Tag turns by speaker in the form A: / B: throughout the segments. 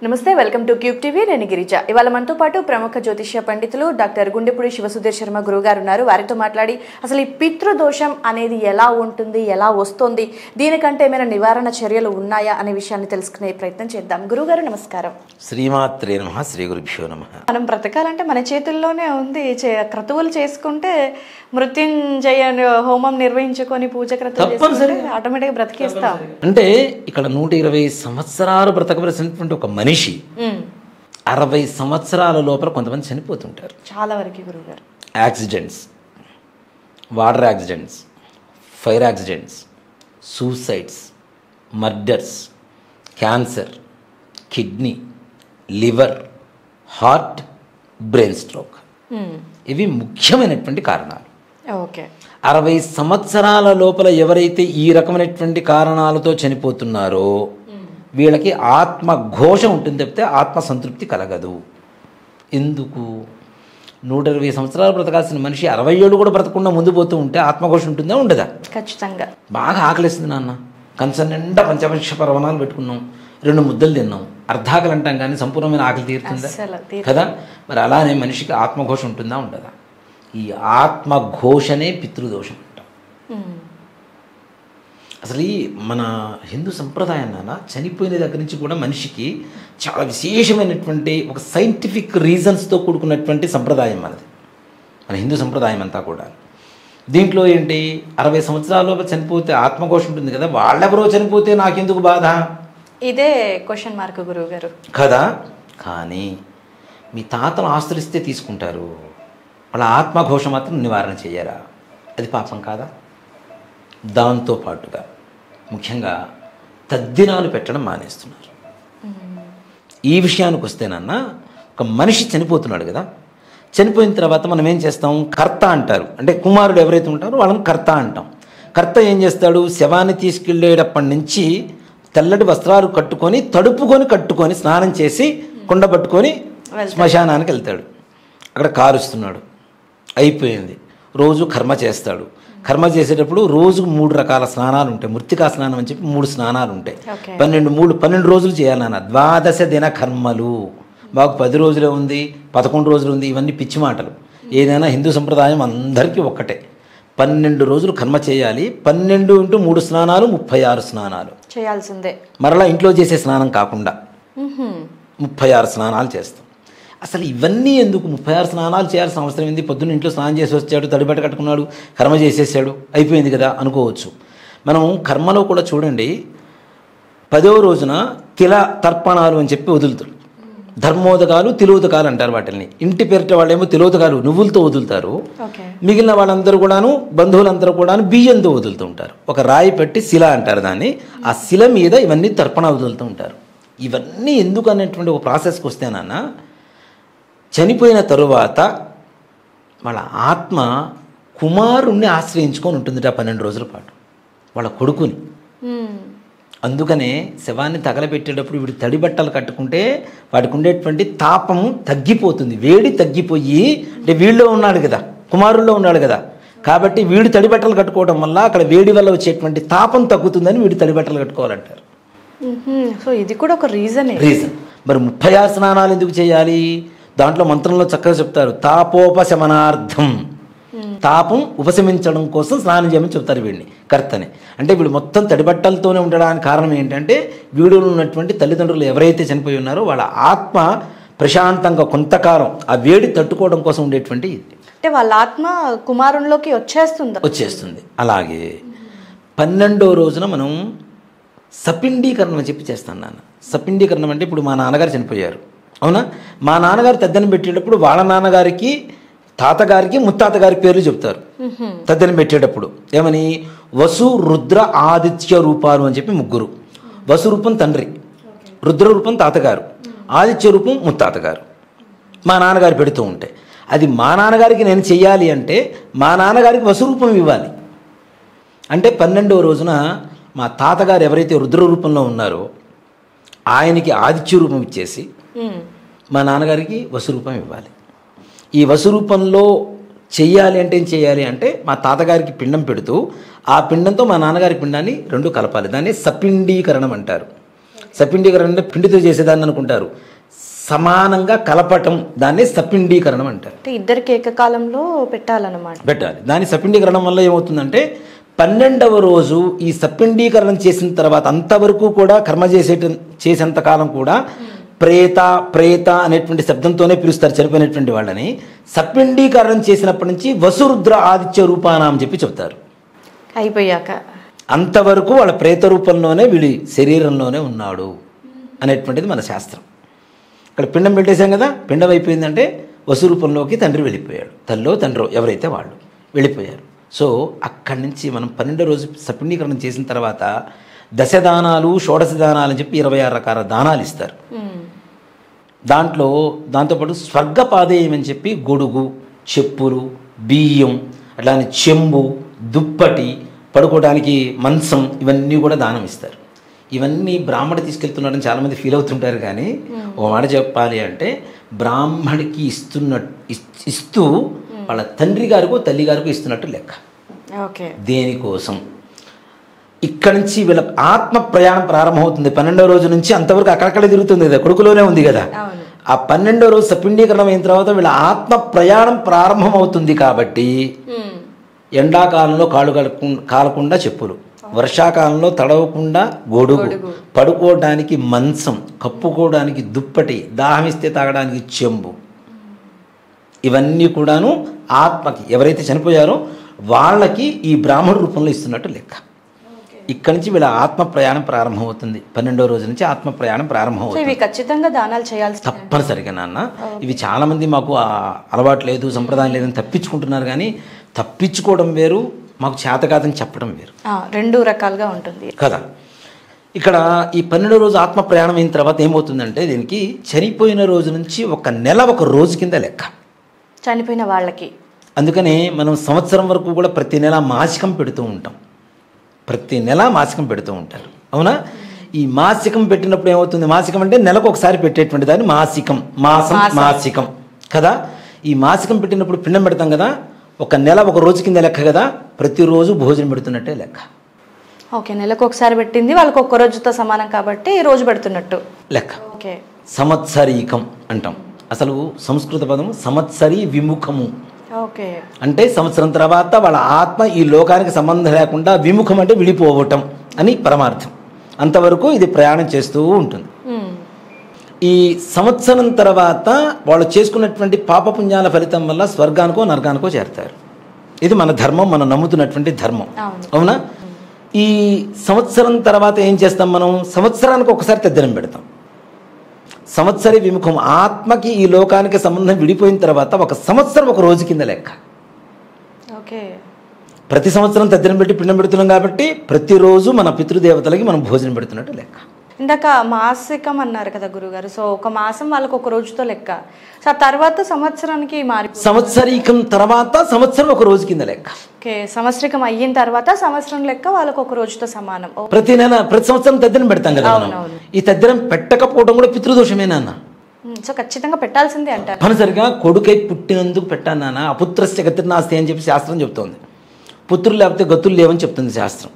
A: నమస్తే, welcome to cube TV. నేను గిరిజ. ఇవాళ మనతో పాటు ప్రముఖ జ్యోతిష్య పండితులు డాక్టర్ గుండెపూడి శివసుధీర్ శర్మ గురుగారు ఉన్నారు. వారితో మాట్లాడి అసలు ఈ పితృదోషం అనేది ఎలా ఉంటుంది, ఎలా వస్తుంది, దీనికంటే ఏమైనా నివారణ చర్యలు ఉన్నాయా అనే విషయాన్ని తెలుసుకునే ప్రయత్నం చేద్దాం. గురుగారు నమస్కారం.
B: శ్రీమాత్రే నమః. శ్రీ గురుభ్యో నమః.
A: మనం బ్రతకాలంటే మన చేతుల్లోనే ఉంది. క్రతువులు చేసుకుంటే మృత్యుంజయ హోమం నిర్వహించుకొని పూజ క్రతువులు ఆటోమేటిక్గా బ్రతికేస్తాం.
B: అంటే ఇక్కడ 120 సంవత్సరాలు బ్రతకవలసినటువంటి ఒక మనిషి 60 సంవత్సరాల లోపల కొంతమంది చనిపోతుంటారు.
A: చాలా వరకు గురుగారు.
B: Accidents, water accidents, fire accidents, suicides, murders, cancer, kidney, liver, heart, brain stroke, ఇవి ముఖ్యమైనటువంటి కారణాలు.
A: ఓకే.
B: 60 సంవత్సరాల లోపల ఎవరైతే ఈ రకమైనటువంటి కారణాలతో చనిపోతున్నారో వీళ్ళకి ఆత్మఘోష ఉంటుంది తప్పితే ఆత్మ సంతృప్తి కలగదు. ఎందుకు? 120 సంవత్సరాలు బ్రతకాల్సిన మనిషి 60 ఏళ్ళు కూడా బ్రతకుండా ముందు పోతూ ఉంటే ఆత్మఘోష ఉంటుందా, ఉండదా?
A: ఖచ్చితంగా.
B: బాగా ఆకలిస్తుంది నాన్న, కంచం నిండా పంచపక్ష పరవణాలు పెట్టుకున్నాం, 2 ముద్దలు తిన్నాం, అర్ధాకలి అంటాం కానీ సంపూర్ణమైన ఆకలి తీరుతుందా? కదా. మరి అలానే మనిషికి ఆత్మఘోష ఉంటుందా, ఉండదా? ఈ ఆత్మఘోషనే పితృదోషం అంటాం. అసలు ఈ మన హిందూ సంప్రదాయం నాన్న చనిపోయిన దగ్గర నుంచి కూడా మనిషికి చాలా విశేషమైనటువంటి ఒక సైంటిఫిక్ రీజన్స్తో కూడుకున్నటువంటి సంప్రదాయం మనది, మన హిందూ సంప్రదాయం అంతా కూడా. దీంట్లో ఏంటి, 60 సంవత్సరాల చనిపోతే ఆత్మఘోష ఉంటుంది కదా, వాళ్ళెవరో చనిపోతే నాకెందుకు బాధ,
A: ఇదే క్వశ్చన్ మార్క్ గురువు గారు
B: కదా. కానీ మీ తాతలు ఆస్తులిస్తే తీసుకుంటారు, వాళ్ళ ఆత్మఘోష మాత్రం నివారణ చేయరా? అది పాపం కాదా? దాంతోపాటుగా ముఖ్యంగా తద్దినాలు పెట్టడం మానేస్తున్నారు. ఈ విషయానికి వస్తేనన్నా, ఒక మనిషి చనిపోతున్నాడు కదా, చనిపోయిన తర్వాత మనం ఏం చేస్తాం, కర్త అంటారు. అంటే కుమారుడు ఎవరైతే ఉంటారో వాళ్ళని కర్త అంటాం. కర్త ఏం చేస్తాడు, శవాన్ని తీసుకెళ్ళేటప్పటి నుంచి తెల్లటి వస్త్రాలు కట్టుకొని స్నానం చేసి కుండ పట్టుకొని శ్మశానానికి వెళ్తాడు. అక్కడ కారుస్తున్నాడు, అయిపోయింది. రోజు కర్మ చేస్తాడు. కర్మ చేసేటప్పుడు రోజుకు 3 రకాల స్నానాలు ఉంటాయి. మృత్తికా స్నానం అని చెప్పి 3 స్నానాలు ఉంటాయి. 12 రోజులు చేయాలన్న 12 దిన కర్మలు. మాకు 10 రోజులే ఉంది, 11 రోజులు ఉంది, ఇవన్నీ పిచ్చి మాటలు. ఏదైనా హిందూ సంప్రదాయం అందరికీ ఒక్కటే, 12 రోజులు కర్మ చేయాలి. 12 × 3 స్నానాలు 36 స్నానాలు
A: చేయాల్సిందే.
B: మరలా ఇంట్లో చేసే స్నానం కాకుండా 36 స్నానాలు చేస్తాం. అసలు ఇవన్నీ ఎందుకు 36 స్నానాలు చేయాల్సిన అవసరం ఏంది? పొద్దున్న ఇంట్లో స్నానం చేసి వచ్చాడు, తడిబట్ట కట్టుకున్నాడు, కర్మ చేసేసాడు, అయిపోయింది కదా అనుకోవచ్చు. మనం కర్మలో కూడా చూడండి, 10వ రోజున తిల తర్పణాలు అని చెప్పి వదులుతారు. ధర్మోదకాలు, తిలోదకాలు అంటారు వాటిని. ఇంటి పేరిట వాళ్ళేమో తిలోదకాలు నువ్వులతో వదులుతారు, మిగిలిన వాళ్ళందరూ కూడాను, బంధువులందరూ కూడాను బియ్యంతో వదులుతూ ఉంటారు. ఒక రాయి పెట్టి శిల అంటారు దాన్ని, ఆ శిల మీద ఇవన్నీ తర్పణ వదులుతూ ఉంటారు. ఇవన్నీ ఎందుకు అనేటువంటి ఒక ప్రాసెస్కి వస్తేనన్నా, చనిపోయిన తరువాత వాళ్ళ ఆత్మ కుమారుణ్ణి ఆశ్రయించుకొని ఉంటుందిట 12 రోజుల పాటు, వాళ్ళ కొడుకుని. అందుకనే శవాన్ని తగలబెట్టేటప్పుడు వీడు తడి బట్టలు కట్టుకుంటే వాడికి ఉండేటువంటి తాపం తగ్గిపోతుంది, వేడి తగ్గిపోయి, అంటే వీళ్ళలో ఉన్నాడు కదా, కుమారుల్లో ఉన్నాడు కదా, కాబట్టి వీడు తడి బట్టలు కట్టుకోవడం వల్ల అక్కడ వేడి వల్ల వచ్చేటువంటి తాపం తగ్గుతుందని వీడు తడి బట్టలు కట్టుకోవాలంటారు.
A: సో ఇది కూడా ఒక రీజన్.
B: మరి 36 స్నానాలు ఎందుకు చేయాలి? దాంట్లో మంత్రంలో చక్కగా చెప్తారు, తాపోపశమనార్థం, తాపం ఉపశమించడం కోసం స్నానం చేయమని చెప్తారు వీడిని, కర్తని. అంటే వీడు మొత్తం తడిబట్టలతోనే ఉండడానికి కారణం ఏంటంటే, వీడిలో ఉన్నటువంటి తల్లిదండ్రులు ఎవరైతే చనిపోయి ఉన్నారో వాళ్ళ ఆత్మ ప్రశాంతంగా కొంతకాలం ఆ వేడి తట్టుకోవడం కోసం ఉండేటువంటి ఇది.
A: అంటే వాళ్ళ ఆత్మ కుమారునిలోకి వచ్చేస్తుంది.
B: అలాగే 12వ రోజున మనం సపిండీకరణం అని చెప్పి చేస్తాను నాన్న. సపిండీకరణం అంటే, ఇప్పుడు మా నాన్నగారు చనిపోయారు, అవునా? మా నాన్నగారు తద్దనం పెట్టేటప్పుడు వాళ్ళ నాన్నగారికి, తాతగారికి, ముత్తాతగారి పేర్లు చెప్తారు. తద్దనం పెట్టేటప్పుడు ఏమని, వసు, రుద్ర, ఆదిత్య రూపాలు అని చెప్పి 3. వసు రూపం తండ్రి, రుద్ర రూపం తాతగారు, ఆదిత్య రూపం ముత్తాతగారు. మా నాన్నగారు పెడుతూ ఉంటే, అది మా నాన్నగారికి నేను చెయ్యాలి అంటే మా నాన్నగారికి వసు రూపం ఇవ్వాలి. అంటే 12వ రోజున మా తాతగారు ఎవరైతే రుద్ర రూపంలో ఉన్నారో ఆయనకి ఆదిత్య రూపం ఇచ్చేసి మా నాన్నగారికి వసురూపం ఇవ్వాలి. ఈ వసురూపంలో చెయ్యాలి అంటే ఏం చేయాలి అంటే, మా తాతగారికి పిండం పెడుతూ ఆ పిండంతో మా నాన్నగారి పిండాన్ని 2 కలపాలి. దాన్ని సపిండీకరణం అంటారు. సపిండీకరణ అంటే పిండితో చేసేదాన్ని అనుకుంటారు. సమానంగా కలపటం, దాన్ని సపిండీకరణం అంటారు.
A: అంటే ఇద్దరికి ఏకకాలంలో పెట్టాలన్నమాట.
B: పెట్టాలి. దాని సపిండీకరణం వల్ల ఏమవుతుందంటే 12వ రోజు ఈ సపిండీకరణం చేసిన తర్వాత అంతవరకు కూడా కర్మ చేసేంత కాలం కూడా ప్రేత అనేటువంటి శబ్దంతోనే పిలుస్తారు చనిపోయినటువంటి వాళ్ళని. సపిండీకరణం చేసినప్పటి నుంచి వసురుద్ర ఆదిత్య రూపానా అని చెప్పి చెప్తారు.
A: అయిపోయాక
B: అంతవరకు వాళ్ళ ప్రేత రూపంలోనే వీడి శరీరంలోనే ఉన్నాడు అనేటువంటిది మన శాస్త్రం. ఇక్కడ పిండం పెట్టేశాం కదా, పిండం అయిపోయిందంటే వసు రూపంలోకి తండ్రి వెళ్ళిపోయాడు. తల్లో తండ్రో ఎవరైతే వాళ్ళు వెళ్ళిపోయారు. సో అక్కడి నుంచి మనం 12వ రోజు సపిండీకరణం చేసిన తర్వాత దశదానాలు, షోడశ దానాలు అని చెప్పి 26 రకాల దానాలు ఇస్తారు. దాంతోపాటు స్వర్గపాదేయం అని చెప్పి గొడుగు, చెప్పులు, బియ్యం, అట్లానే చెంబు, దుప్పటి, పడుకోవడానికి మంచం, ఇవన్నీ కూడా దానం ఇస్తారు. ఇవన్నీ బ్రాహ్మడు తీసుకెళ్తున్నాడని చాలామంది ఫీల్ అవుతుంటారు. కానీ ఒక మాట చెప్పాలి అంటే బ్రాహ్మడికి ఇస్తూ వాళ్ళ తండ్రి గారికో తల్లి గారికో ఇస్తున్నట్టు లెక్క. దేనికోసం? ఇక్కడి నుంచి వీళ్ళ ఆత్మ ప్రయాణం ప్రారంభమవుతుంది. 12వ రోజు నుంచి అంతవరకు అక్కడక్కడే తిరుగుతుంది కదా, కొడుకులోనే ఉంది కదా. ఆ 12వ రోజు సపిండీకరణం అయిన తర్వాత వీళ్ళ ఆత్మ ప్రయాణం ప్రారంభమవుతుంది. కాబట్టి ఎండాకాలంలో కాలకుండా చెప్పులు, వర్షాకాలంలో తడవకుండా గొడుగు, పడుకోవడానికి మంచం, కప్పుకోవడానికి దుప్పటి, దాహమిస్తే తాగడానికి చెంబు, ఇవన్నీ కూడాను ఆత్మకి ఎవరైతే చనిపోయారో వాళ్ళకి ఈ బ్రాహ్మణ రూపంలో ఇస్తున్నట్టు లెక్క. ఇక్కడి నుంచి వీళ్ళ ఆత్మ ప్రయాణం ప్రారంభమవుతుంది. 12వ రోజు నుంచి ఆత్మ ప్రయాణం ప్రారంభమవుతుంది.
A: ఖచ్చితంగా దానాలు చేయాలి
B: తప్పనిసరిగా నాన్న. ఇవి చాలామంది మాకు అలవాటు లేదు, సంప్రదాయం లేదని తప్పించుకుంటున్నారు. కానీ తప్పించుకోవడం వేరు, మాకు చేత కాదని చెప్పడం వేరు,
A: 2 రకాలుగా ఉంటుంది
B: కదా. ఇక్కడ ఈ 12వ రోజు ఆత్మ ప్రయాణం అయిన తర్వాత ఏమవుతుందంటే దీనికి చనిపోయిన రోజు నుంచి 1 నెల 1 రోజు కింద లెక్క
A: చనిపోయిన వాళ్ళకి.
B: అందుకనే మనం సంవత్సరం వరకు కూడా ప్రతి నెల మాసికం పెడుతూ ఉంటాం. ప్రతి నెల మాసికం పెడుతూ ఉంటారు, అవునా? ఈ మాసికం పెట్టినప్పుడు ఏమవుతుంది? మాసికం అంటే నెలకు ఒకసారి పెట్టేటువంటి దాన్ని మాసికం, మాసికం కదా. ఈ మాసికం పెట్టినప్పుడు పిండం పెడతాం కదా, 1 నెల 1 రోజు కింద లెక్క కదా. ప్రతిరోజు భోజనం పెడుతున్నట్టే లెక్క.
A: నెలకు ఒకసారి పెట్టింది వాళ్ళకి 1 రోజుతో సమానం కాబట్టి రోజు పెడుతున్నట్టు
B: లెక్క. సంవత్సరీకం అంటాం. అసలు సంస్కృత పదము సంవత్సరీ విముఖము. అంటే సంవత్సరం తర్వాత వాళ్ళ ఆత్మ ఈ లోకానికి సంబంధం లేకుండా విముఖం అంటే విడిపోవటం అని పరమార్థం. అంతవరకు ఇది ప్రయాణం చేస్తూ ఉంటుంది. ఈ సంవత్సరం తర్వాత వాళ్ళు చేసుకున్నటువంటి పాపపుణ్యాల ఫలితం వల్ల స్వర్గానికో నరకానికో చేరతారు. ఇది మన ధర్మం, మనం నమ్ముతున్నటువంటి ధర్మం, అవునా? ఈ సంవత్సరం తర్వాత ఏం చేస్తాం మనం? సంవత్సరానికి ఒకసారి తద్దినం పెడతాం. సంవత్సరీ విముఖం, ఆత్మకి ఈ లోకానికి సంబంధం విడిపోయిన తర్వాత 1 సంవత్సరం 1 రోజు కింద లెక్క. ప్రతి సంవత్సరం తద్దినం పెట్టి పిండం పెడుతున్నాం కాబట్టి ప్రతిరోజు మన పితృదేవతలకి మనం భోజనం పెడుతున్నట్టు లెక్క.
A: ఇందాక మాసికం అన్నారు కదా గురుగారు, సో 1 మాసం వాళ్ళకి 1 రోజుతో లెక్క. సో తర్వాత సంవత్సరానికి
B: సంవత్సరీకం తర్వాత సంవత్సరం 1 రోజు కింద లెక్క.
A: సంవత్సరికం అయిన తర్వాత సంవత్సరం లెక్క వాళ్ళకి 1 రోజుతో సమానం.
B: ప్రతి సంవత్సరం తద్దినం పెడతాం కదా మనం. ఈ తద్దినం పెట్టకపోవడం కూడా పితృదోషమేనా అన్న?
A: సో ఖచ్చితంగా పెట్టాల్సిందే అంటారు.
B: తప్పనిసరిగా కొడుకై పుట్టినందుకు పెట్టాను నాన్న. అపుత్రస్య గతిర్నాస్తి అని చెప్పి శాస్త్రం చెప్తోంది. పుత్రులు లేకపోతే గతులు లేవని చెప్తుంది శాస్త్రం,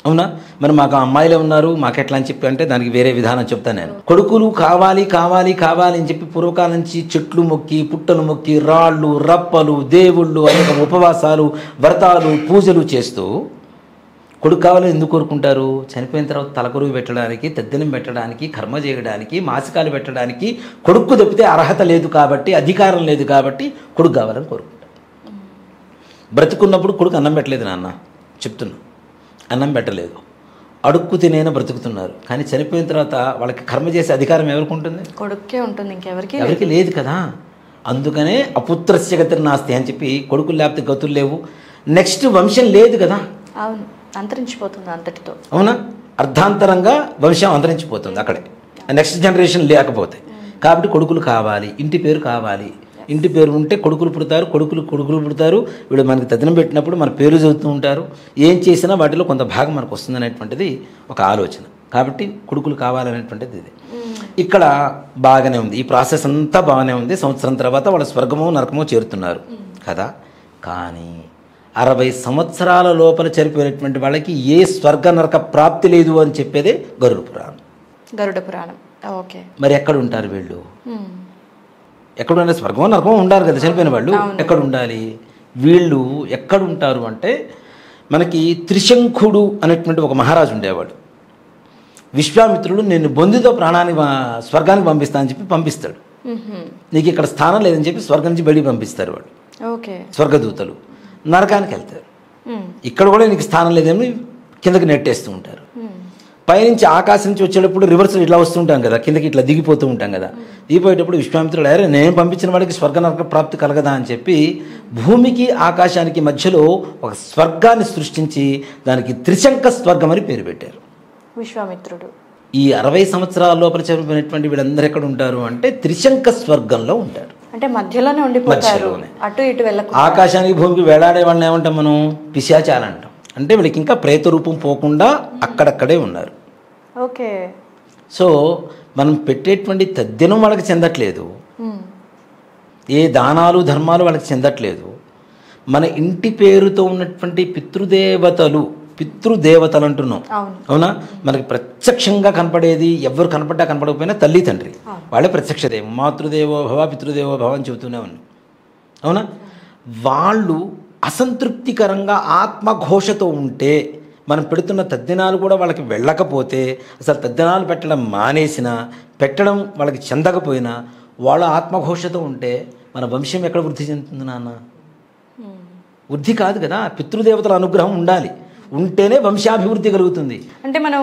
B: అవునా? మరి మాకు అమ్మాయిలే ఉన్నారు, మాకెట్లా అని చెప్పి అంటే దానికి వేరే విధానం చెప్తాను నేను. కొడుకులు కావాలి కావాలి కావాలి అని చెప్పి పూర్వకాలం నుంచి చెట్లు మొక్కి, పుట్టలు మొక్కి, రాళ్ళు, రప్పలు, దేవుళ్ళు, అనేక ఉపవాసాలు, వ్రతాలు, పూజలు చేస్తూ కొడుకు కావాలని ఎందుకు కోరుకుంటారు? చనిపోయిన తర్వాత తలకొరువు పెట్టడానికి, తద్దినం పెట్టడానికి, కర్మ చేయడానికి, మాసికాలు పెట్టడానికి కొడుకు తప్పితే అర్హత లేదు కాబట్టి, అధికారం లేదు కాబట్టి కొడుకు కావాలని కోరుకుంటారు. బ్రతుకున్నప్పుడు కొడుకు అన్నం పెట్టలేదు నాన్న, చెప్తున్నా, అన్నం పెట్టలేదు, అడుక్కు తినేనా బ్రతుకుతున్నారు. కానీ చనిపోయిన తర్వాత వాళ్ళకి కర్మ చేసే అధికారం ఎవరికి ఉంటుంది?
A: కొడుకే ఉంటుంది,
B: ఎవరికి లేదు కదా. అందుకనే అపుత్రస్య గతిర్నాస్తి అని చెప్పి కొడుకులు లేకపోతే గతులు లేవు, నెక్స్ట్ వంశం లేదు కదా.
A: అవును, అంతరించిపోతుంది అంతటితో,
B: అవునా? అర్ధాంతరంగా వంశం అంతరించిపోతుంది అక్కడే, నెక్స్ట్ జనరేషన్ లేకపోతే. కాబట్టి కొడుకులు కావాలి, ఇంటి పేరు కావాలి. ఇంటి పేరు ఉంటే కొడుకులు పుడతారు, కొడుకులు పుడతారు. వీళ్ళు మనకి తద్దినం పెట్టినప్పుడు మన పేరు చదువుతూ ఉంటారు. ఏం చేసినా వాటిలో కొంత భాగం మనకు వస్తుంది అనేటువంటిది ఒక ఆలోచన. కాబట్టి కొడుకులు కావాలనేటువంటిది ఇది. ఇక్కడ బాగానే ఉంది, ఈ ప్రాసెస్ అంతా బాగానే ఉంది. సంవత్సరం తర్వాత వాళ్ళ స్వర్గమో నరకమో చేరుతున్నారు కదా. కానీ 60 సంవత్సరాల లోపల చనిపోయినటువంటి వాళ్ళకి ఏ స్వర్గ నరక ప్రాప్తి లేదు అని చెప్పేదే గరుడ పురాణం.
A: గరుడ పురాణం. ఓకే.
B: మరి ఎక్కడ ఉంటారు వీళ్ళు? ఎక్కడ ఉండాలి? స్వర్గం నరకం ఉండాలి కదా చనిపోయిన వాళ్ళు. ఎక్కడ ఉండాలి వీళ్ళు? ఎక్కడ ఉంటారు అంటే మనకి త్రిశంఖుడు అనేటువంటి ఒక మహారాజు ఉండేవాడు. విశ్వామిత్రుడు నేను బొందితో ప్రాణాన్ని స్వర్గానికి పంపిస్తా అని చెప్పి పంపిస్తాడు. నీకు ఇక్కడ స్థానం లేదని చెప్పి స్వర్గం నుంచి బయటికి పంపిస్తారు వాడు.
A: ఓకే.
B: స్వర్గదూతలు నరకానికి వెళ్తారు. ఇక్కడ కూడా నీకు స్థానం లేదని కిందకి నెట్టేస్తూ ఉంటారు. పైనుంచి ఆకాశం నుంచి వచ్చేటప్పుడు రివర్స్ ఇట్లా వస్తుంటాం కదా, కిందకి ఇట్లా దిగిపోతూ ఉంటాం కదా. దిగిపోయేటప్పుడు విశ్వామిత్రుడు అరే నేను పంపించిన వాడికి స్వర్గ నరక ప్రాప్తి కలగదా అని చెప్పి భూమికి ఆకాశానికి మధ్యలో ఒక స్వర్గాన్ని సృష్టించి దానికి త్రిశంక స్వర్గం అని పేరు పెట్టారు
A: విశ్వామిత్రుడు.
B: ఈ 60 సంవత్సరాల లోపల చనిపోయినటువంటి వీళ్ళందరూ ఎక్కడ ఉంటారు అంటే త్రిశంక స్వర్గంలో ఉంటారు.
A: అంటే మధ్యలోనే ఉండిపోతారు, అటు ఇటు వెళ్ళకుండా. ఆకాశానికి
B: భూమికి వేలాడే వాళ్ళని ఏమంటాం మనం? పిశాచాలు అంటాం. అంటే వీళ్ళకి ఇంకా ప్రేత రూపం పోకుండా అక్కడక్కడే ఉన్నారు.
A: ఓకే.
B: సో మనం పెట్టేటువంటి తద్దినం వాళ్ళకి చెందట్లేదు, ఏ దానాలు ధర్మాలు వాళ్ళకి చెందట్లేదు. మన ఇంటి పేరుతో ఉన్నటువంటి పితృదేవతలు అంటున్నాం. అవునా? మనకి ప్రత్యక్షంగా కనపడేది ఎవరు కనపడ్డా కనపడకపోయినా తల్లి తండ్రి వాళ్ళే ప్రత్యక్ష దేవం. మాతృదేవో భవ పితృదేవో భవ అని చెబుతూనే ఉన్నాం. అవునా? వాళ్ళు అసంతృప్తికరంగా ఆత్మఘోషతో ఉంటే మనం పెడుతున్న తద్దినాలు కూడా వాళ్ళకి వెళ్ళకపోతే, అసలు తద్దినాలు పెట్టడం మానేసినా, పెట్టడం వాళ్ళకి చెందకపోయినా, వాళ్ళ ఆత్మఘోషతో ఉంటే మన వంశం ఎక్కడ వృద్ధి చెందుతుంది నాన్న? వృద్ధి కాదు కదా. పితృదేవతల అనుగ్రహం ఉండాలి, ఉంటేనే వంశాభివృద్ధి కలుగుతుంది.
A: అంటే మనం